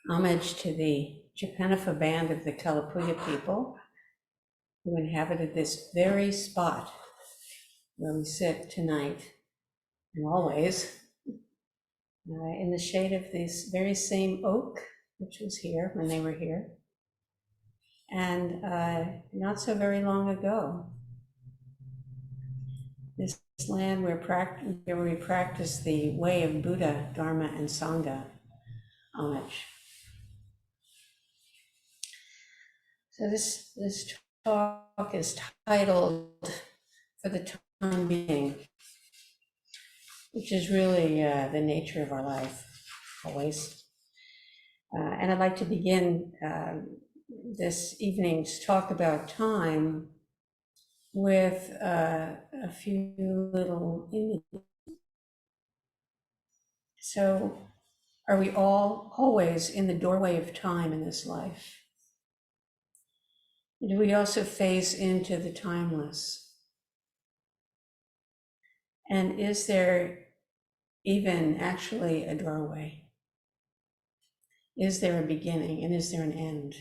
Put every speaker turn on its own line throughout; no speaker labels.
homage to the Japanifa band of the Kalapuya people who inhabited this very spot where we sit tonight and always, in the shade of this very same oak, which was here when they were here. And not so very long ago, this land where we practice the way of Buddha, Dharma, and Sangha homage. So this talk is titled "For the Time Being," which is really the nature of our life, always. And I'd like to begin this evening's talk about time with a few little images. So, are we all always in the doorway of time in this life? Do we also phase into the timeless? And is there even actually a doorway? Is there a beginning and is there an end?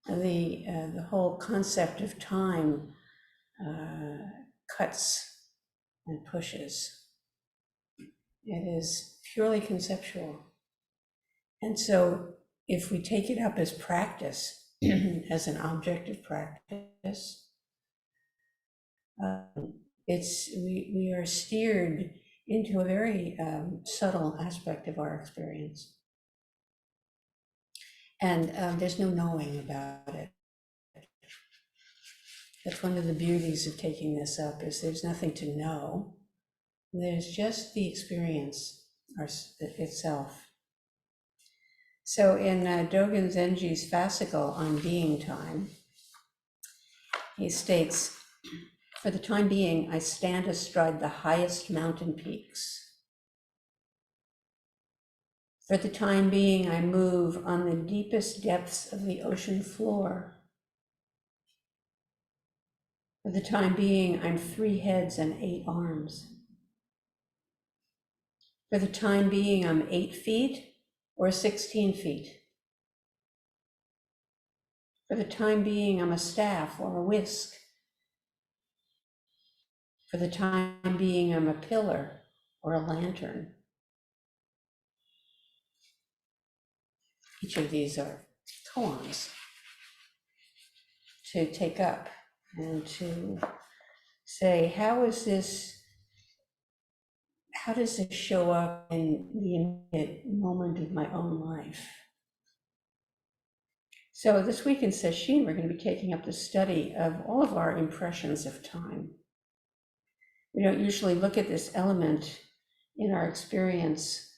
The whole concept of time cuts and pushes. It is purely conceptual. And so if we take it up as practice, as an object of practice, we are steered into a very subtle aspect of our experience. And there's no knowing about it. That's one of the beauties of taking this up, is there's nothing to know. There's just the experience itself. So in Dogen Zenji's fascicle on being time, he states, "For the time being, I stand astride the highest mountain peaks. For the time being, I move on the deepest depths of the ocean floor. For the time being, I'm 3 heads and 8 arms. For the time being, I'm 8 feet or 16 feet. For the time being, I'm a staff or a whisk. For the time being, I'm a pillar or a lantern." Each of these are koans to take up and to say, how does this show up in the immediate moment of my own life? So this week in Sesshin, we're going to be taking up the study of all of our impressions of time. We don't usually look at this element in our experience.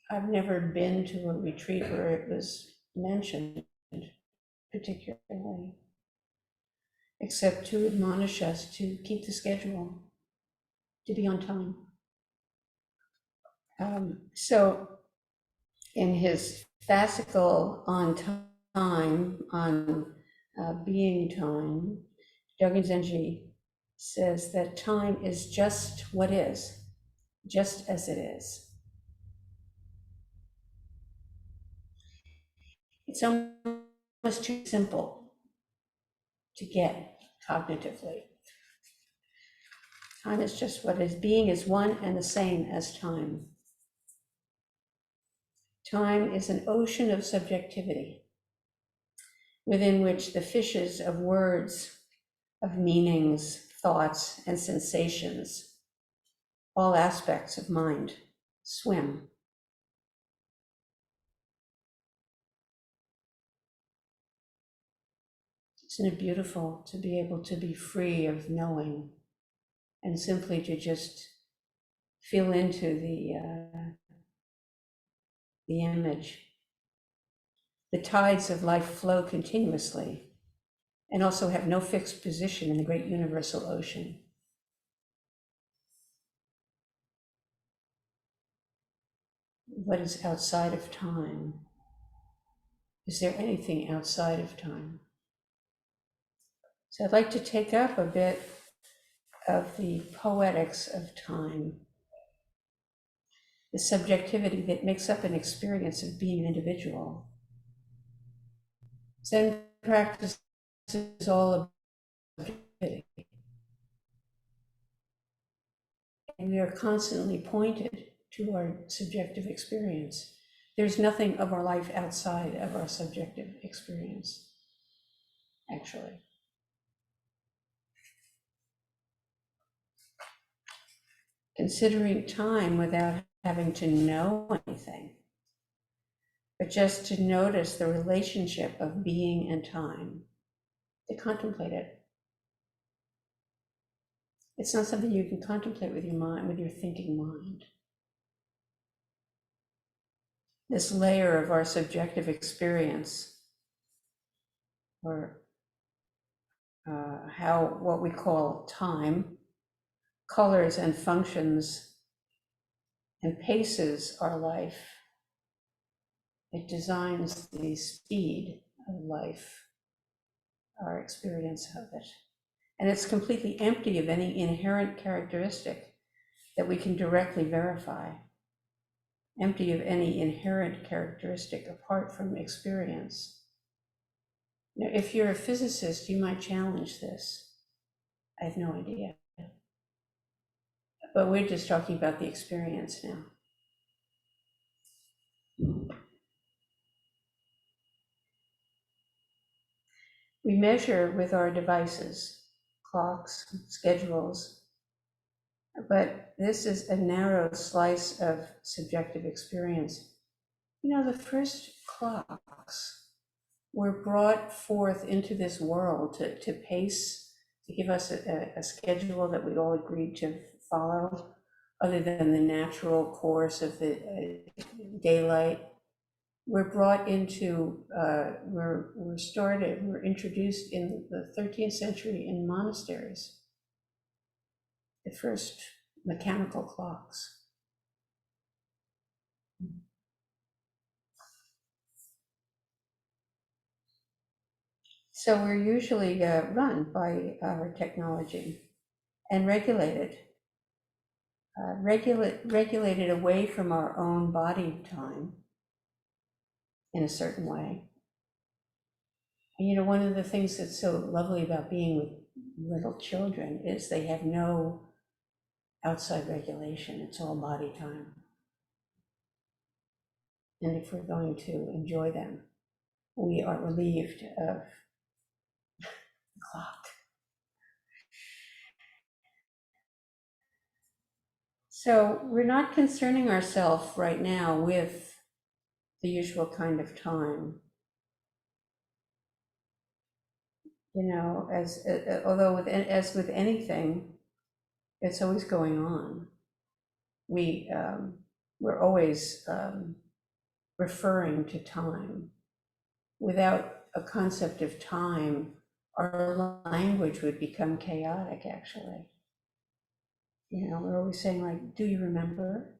I've never been to a retreat where it was mentioned particularly, except to admonish us to keep the schedule, to be on time. So in his fascicle on time, on being time, Dogen Zenji says that time is just what is, just as it is. It's almost too simple to get cognitively. Time is just what is. Being is one and the same as time. Time is an ocean of subjectivity within which the fishes of words, of meanings, thoughts, and sensations, all aspects of mind, swim. Isn't it beautiful to be able to be free of knowing and simply to just feel into the image? The tides of life flow continuously and also have no fixed position in the great universal ocean. What is outside of time? Is there anything outside of time? So I'd like to take up a bit of the poetics of time. the subjectivity that makes up an experience of being an individual. Zen practice is all about subjectivity. And we are constantly pointed to our subjective experience. There's nothing of our life outside of our subjective experience, actually. Considering time without having to know anything, but just to notice the relationship of being and time, to contemplate it. It's not something you can contemplate with your mind, with your thinking mind. This layer of our subjective experience, or how what we call time, colors and functions and paces our life. It designs the speed of life, our experience of it. And it's completely empty of any inherent characteristic that we can directly verify, empty of any inherent characteristic apart from experience. Now, if you're a physicist, you might challenge this. I have no idea. But we're just talking about the experience now. We measure with our devices, clocks, schedules, but this is a narrow slice of subjective experience. You know, the first clocks were brought forth into this world to pace, to give us a schedule that we all agreed to follow, other than the natural course of the daylight. We're brought into, we're introduced in the 13th century in monasteries, the first mechanical clocks. So we're usually run by our technology and regulated away from our own body time in a certain way. And you know, one of the things that's so lovely about being with little children is they have no outside regulation. It's all body time. And if we're going to enjoy them, we are relieved of the clock. So we're not concerning ourselves right now with the usual kind of time. You know, although as with anything, it's always going on. We're always referring to time. Without a concept of time, our language would become chaotic, actually. You know, we're always saying, like, do you remember?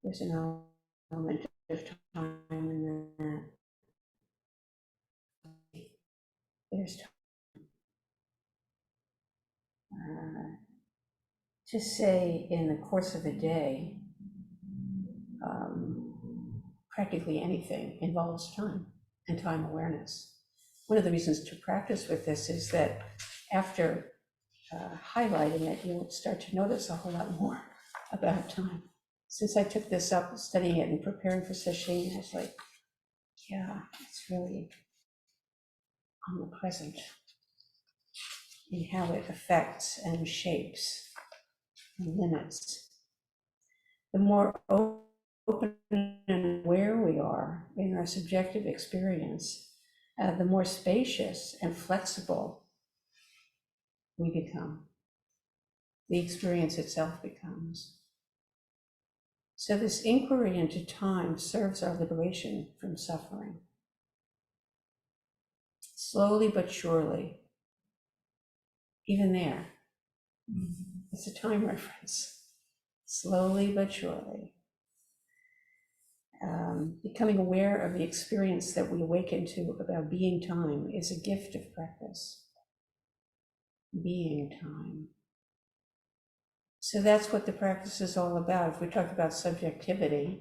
There's an element of time in that. There's time. To say in the course of a day, practically anything involves time and time awareness. One of the reasons to practice with this is that after highlighting it, you'll start to notice a whole lot more about time. Since I took this up, studying it and preparing for sesshin, I was like, yeah, it's really omnipresent in how it affects and shapes and limits. The more open and aware we are in our subjective experience, the more spacious and flexible we become. The experience itself becomes. So this inquiry into time serves our liberation from suffering. Slowly but surely, even there, it's a time reference. Slowly but surely. Becoming aware of the experience that we awaken to about being time is a gift of practice. Being time. So that's what the practice is all about. If we talk about subjectivity,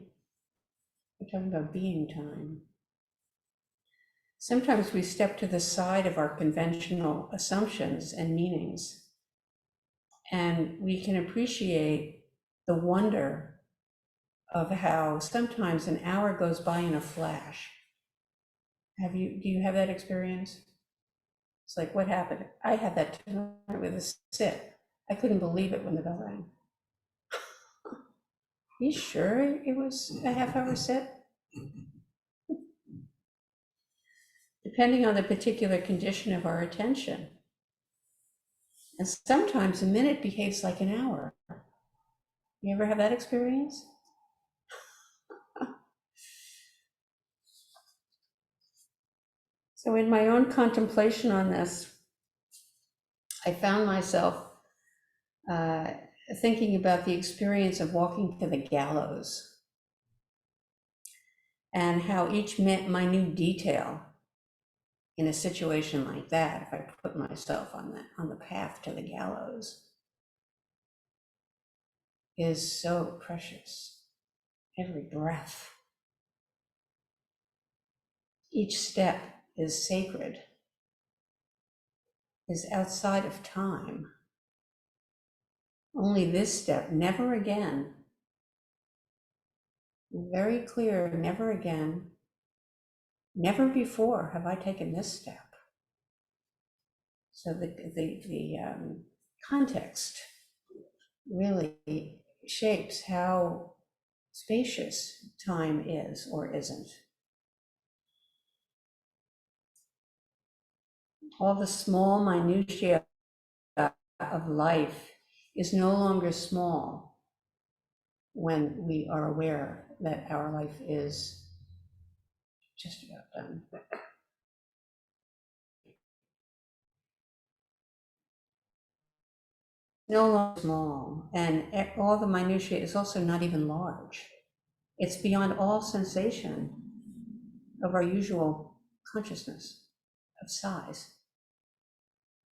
we're talking about being time. Sometimes we step to the side of our conventional assumptions and meanings, and we can appreciate the wonder of how sometimes an hour goes by in a flash. Do you have that experience? It's like, what happened? I had that tonight with a sit. I couldn't believe it when the bell rang. You sure it was a half-hour sit? Depending on the particular condition of our attention. And sometimes a minute behaves like an hour. You ever have that experience? So in my own contemplation on this, I found myself thinking about the experience of walking to the gallows and how each minute detail in a situation like that, if I put myself on the path to the gallows, is so precious. Every breath, each step is sacred, is outside of time. Only this step, never again. Very clear, never again. Never before have I taken this step. So the context really shapes how spacious time is or isn't. All the small minutiae of life is no longer small when we are aware that our life is just about done. No longer small, and all the minutiae is also not even large. It's beyond all sensation of our usual consciousness of size.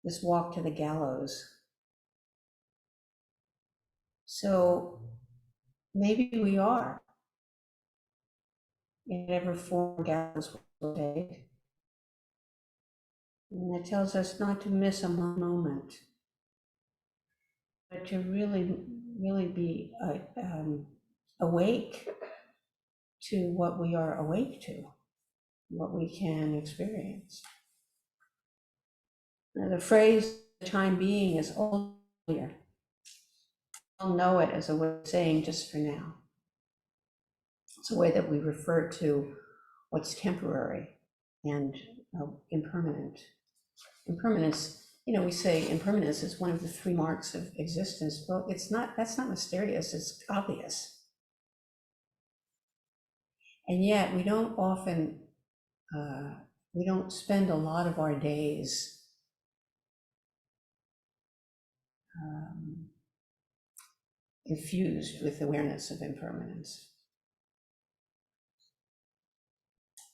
This walk to the gallows. So maybe we are in whatever form gallows will take. And it tells us not to miss a moment, but to really be awake to what we are awake to, what we can experience. Now, the phrase time being is all clear. We'll know it as a way of saying just for now. It's a way that we refer to what's temporary and impermanent. Impermanence, we say impermanence is one of the three marks of existence. Well, that's not mysterious, it's obvious. And yet we don't often, we don't spend a lot of our days infused with awareness of impermanence.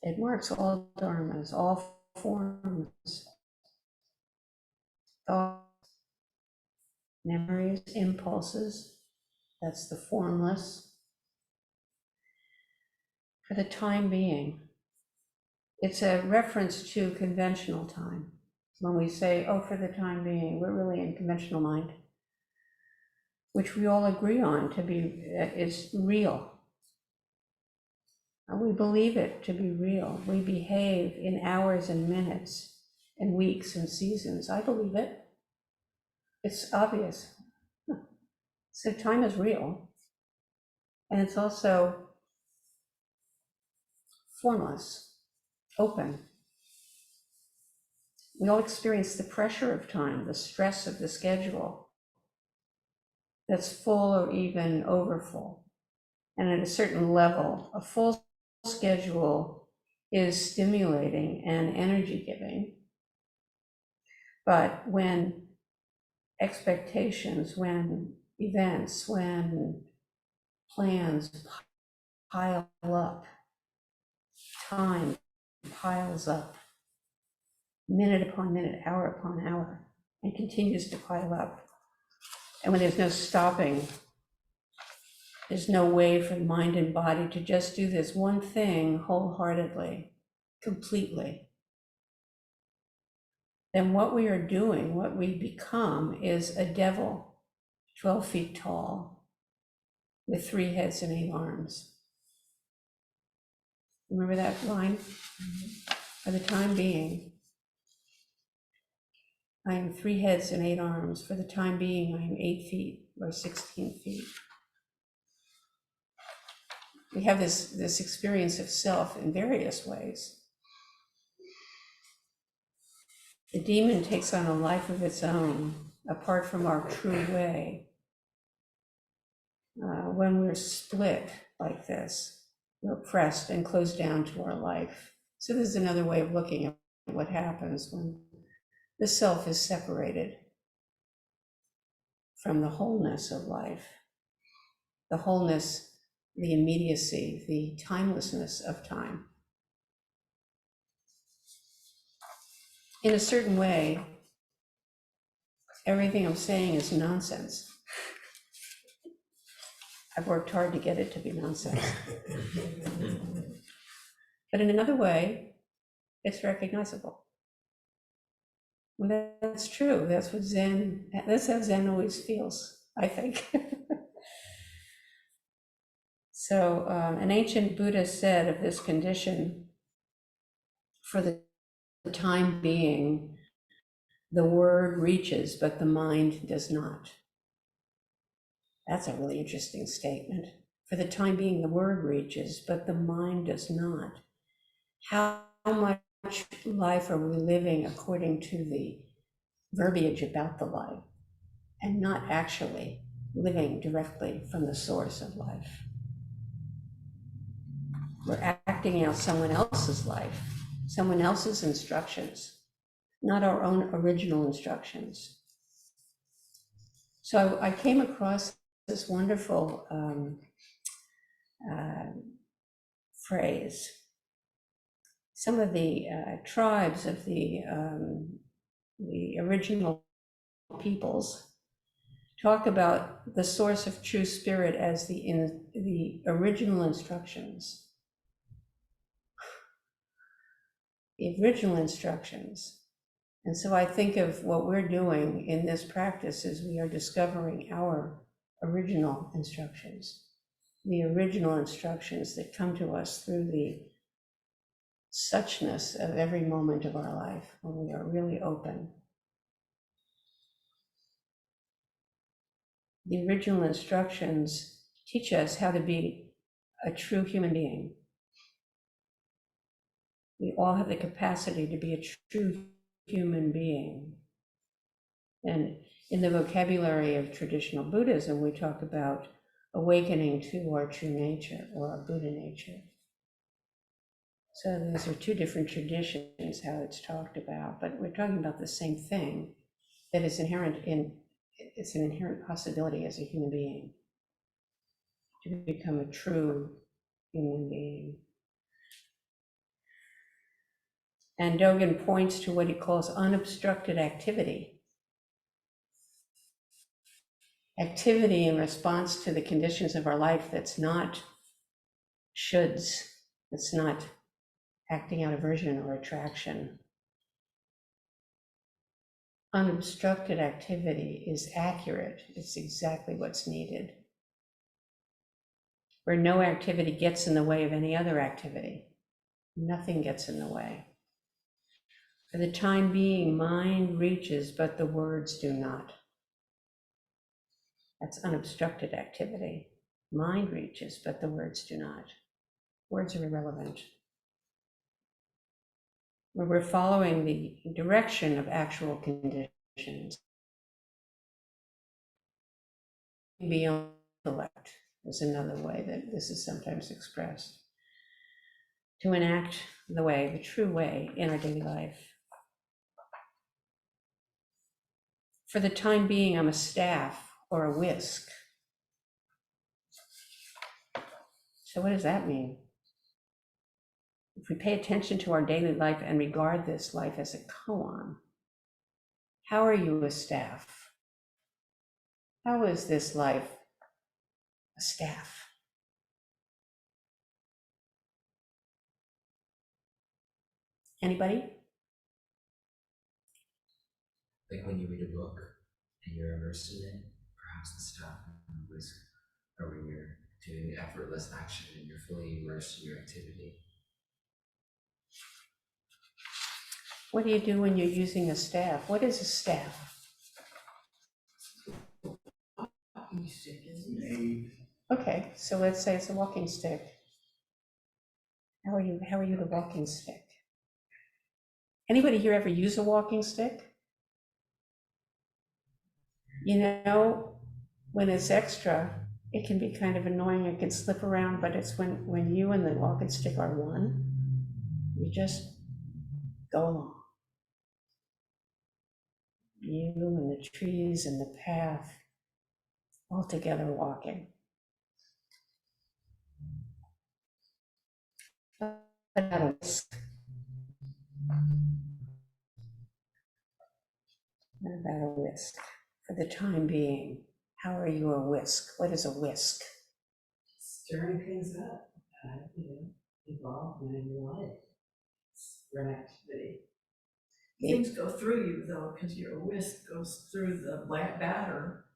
It marks all dharmas, all forms, thoughts, memories, impulses. That's the formless. For the time being, it's a reference to conventional time. When we say, oh, for the time being, we're really in conventional mind, which we all agree on to be, is real. We believe it to be real. We behave in hours and minutes and weeks and seasons. I believe it. It's obvious. So time is real. And it's also formless, open. We all experience the pressure of time, the stress of the schedule that's full or even overfull. And at a certain level, a full schedule is stimulating and energy giving. But when expectations, when events, when plans pile up, time piles up, minute upon minute, hour upon hour, and continues to pile up. And when there's no stopping, there's no way for mind and body to just do this one thing wholeheartedly, completely, then what we are doing, what we become, is a devil 12 feet tall with 3 heads and 8 arms. Remember that line? For the time being, I am 3 heads and 8 arms. For the time being, I am 8 feet or 16 feet. We have this experience of self in various ways. The demon takes on a life of its own, apart from our true way. When we're split like this, we're pressed and closed down to our life. So this is another way of looking at what happens when the self is separated from the wholeness of life, the wholeness, the immediacy, the timelessness of time. In a certain way, everything I'm saying is nonsense. I've worked hard to get it to be nonsense. But in another way, it's recognizable. Well, that's true. That's how Zen always feels, I think. So an ancient Buddha said of this condition, for the time being, the word reaches, but the mind does not. That's a really interesting statement. For the time being, the word reaches, but the mind does not. How much life are we living according to the verbiage about the life, and not actually living directly from the source of life? We're acting out someone else's life, someone else's instructions, not our own original instructions. So I came across this wonderful phrase. Some of the tribes of the original peoples talk about the source of true spirit as the original instructions. The original instructions. And so I think of what we're doing in this practice is we are discovering our original instructions, the original instructions that come to us through the suchness of every moment of our life when we are really open. The original instructions teach us how to be a true human being. We all have the capacity to be a true human being. And in the vocabulary of traditional Buddhism, we talk about awakening to our true nature or our Buddha nature. So those are 2 different traditions, how it's talked about, but we're talking about the same thing that is inherent it's an inherent possibility as a human being to become a true human being. And Dogen points to what he calls unobstructed activity. Activity in response to the conditions of our life that's not shoulds, that's not acting out aversion or attraction. Unobstructed activity is accurate. It's exactly what's needed. Where no activity gets in the way of any other activity. Nothing gets in the way. For the time being, mind reaches, but the words do not. That's unobstructed activity. Mind reaches, but the words do not. Words are irrelevant. Where we're following the direction of actual conditions. Beyond intellect is another way that this is sometimes expressed. To enact the way, the true way in our daily life. For the time being, I'm a staff or a whisk. So what does that mean? If we pay attention to our daily life and regard this life as a koan, how are you a staff? How is this life a staff? Anybody?
Like when you read a book and you're immersed in it, perhaps the stuff was, or when you're doing effortless action and you're fully immersed in your activity.
What do you do when you're using a staff? What is a staff?
Walking stick, isn't it?
Okay, so let's say it's a walking stick. How are you the walking stick? Anybody here ever use a walking stick? You know, when it's extra, it can be kind of annoying. It can slip around, but it's when you and the walking stick are one, you just go along. You and the trees and the path, all together walking. But not a whisk. What about a whisk? For the time being, how are you a whisk? What is a whisk?
Stirring things up, involved in your life. It's an activity. Things go through you though, because your whisk goes through the black batter.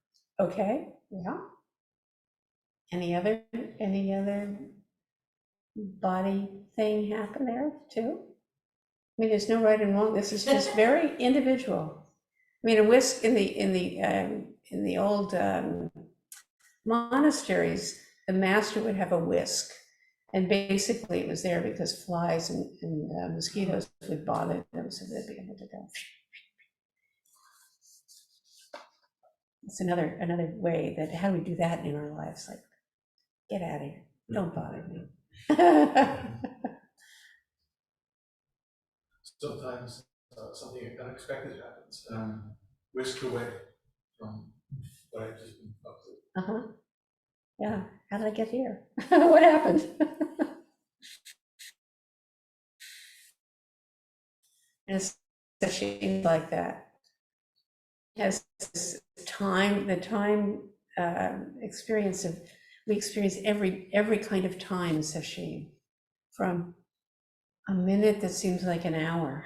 Okay, yeah. Any other body thing happen there too? I mean, there's no right and wrong. This is just very individual. I mean, a whisk in the old monasteries, the master would have a whisk, and basically it was there because flies and mosquitoes would bother them, so they'd be able to go. It's another way that how do we do that in our lives? Like, get out of here! Don't bother me.
Sometimes something unexpected happens, and I'm whisked away from what I've just been up to.
Yeah, how did I get here? What happened? And it's especially like that. Has this time, the time experience of, we experience every kind of time, Sashim, from a minute that seems like an hour.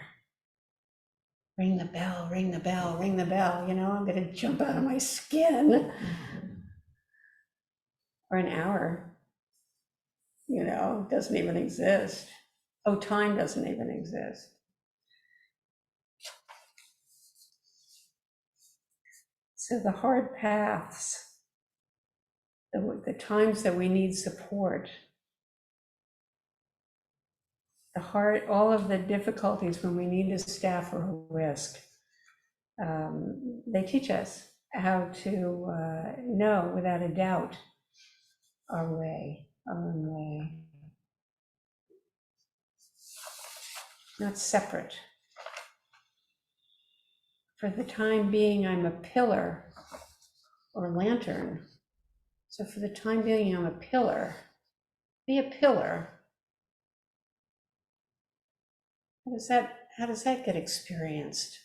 Ring the bell, ring the bell, ring the bell, you know, I'm gonna jump out of my skin. Or an hour, you know, doesn't even exist. Oh, time doesn't even exist. So the hard paths, the times that we need support, the hard, all of the difficulties when we need a staff or a whisk, they teach us how to know without a doubt our way, our own way. Not separate. For the time being, I'm a pillar or lantern. So for the time being, I'm a pillar. Be a pillar. How does that get experienced?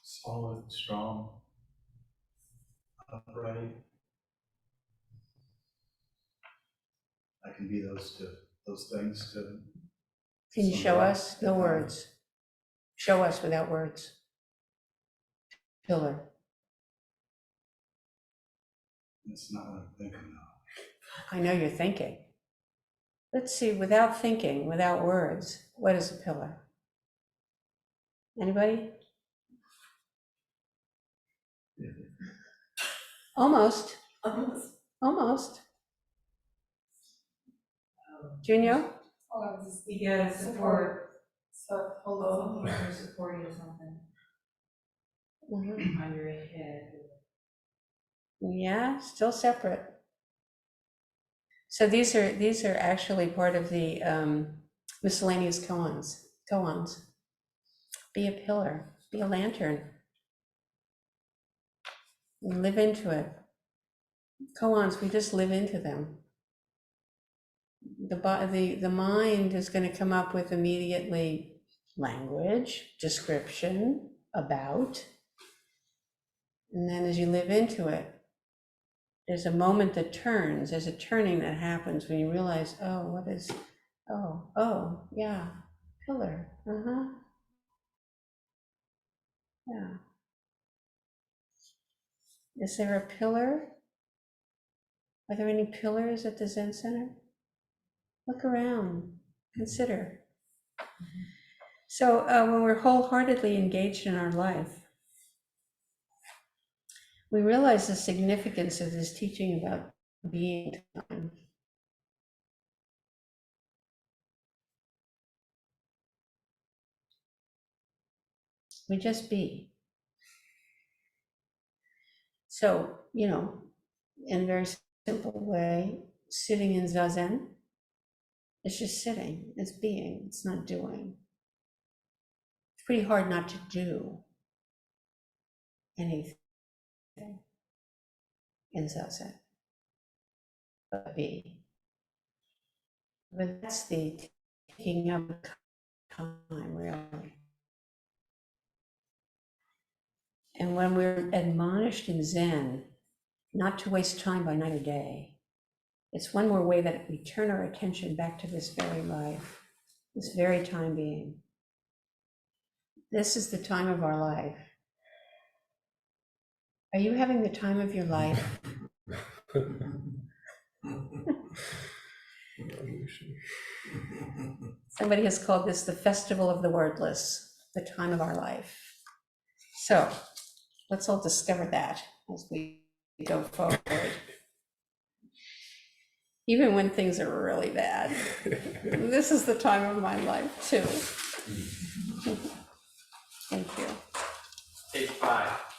Solid, strong, upright. I can be those things to.
Can you show us? No words. Show us without words. Pillar.
It's not what I'm thinking of.
I know you're thinking. Let's see, without thinking, without words, what is a pillar? Anybody? Almost. Almost. Junior?
You gotta support. Hello. You're supporting something on your head.
Yeah, still separate. So these are actually part of the miscellaneous koans. Be a pillar, be a lantern. We live into it. Koans, we just live into them. The mind is going to come up with immediately language, description, about, And then as you live into it, there's a moment that turns, there's a turning that happens when you realize, oh, what is, oh, yeah, pillar, yeah. Is there a pillar? Are there any pillars at the Zen Center? Look around, consider. So when we're wholeheartedly engaged in our life, we realize the significance of this teaching about being time. We just be. So, in a very simple way, sitting in Zazen, it's just sitting, it's being, it's not doing. It's pretty hard not to do anything in Zazen, but be. But that's the taking up time, really. And when we're admonished in Zen not to waste time by night or day, it's one more way that we turn our attention back to this very life, this very time being. This is the time of our life. Are you having the time of your life? Somebody has called this the festival of the wordless, the time of our life. So let's all discover that as we go forward. Even when things are really bad, this is the time of my life too. Thank you.
Page 5.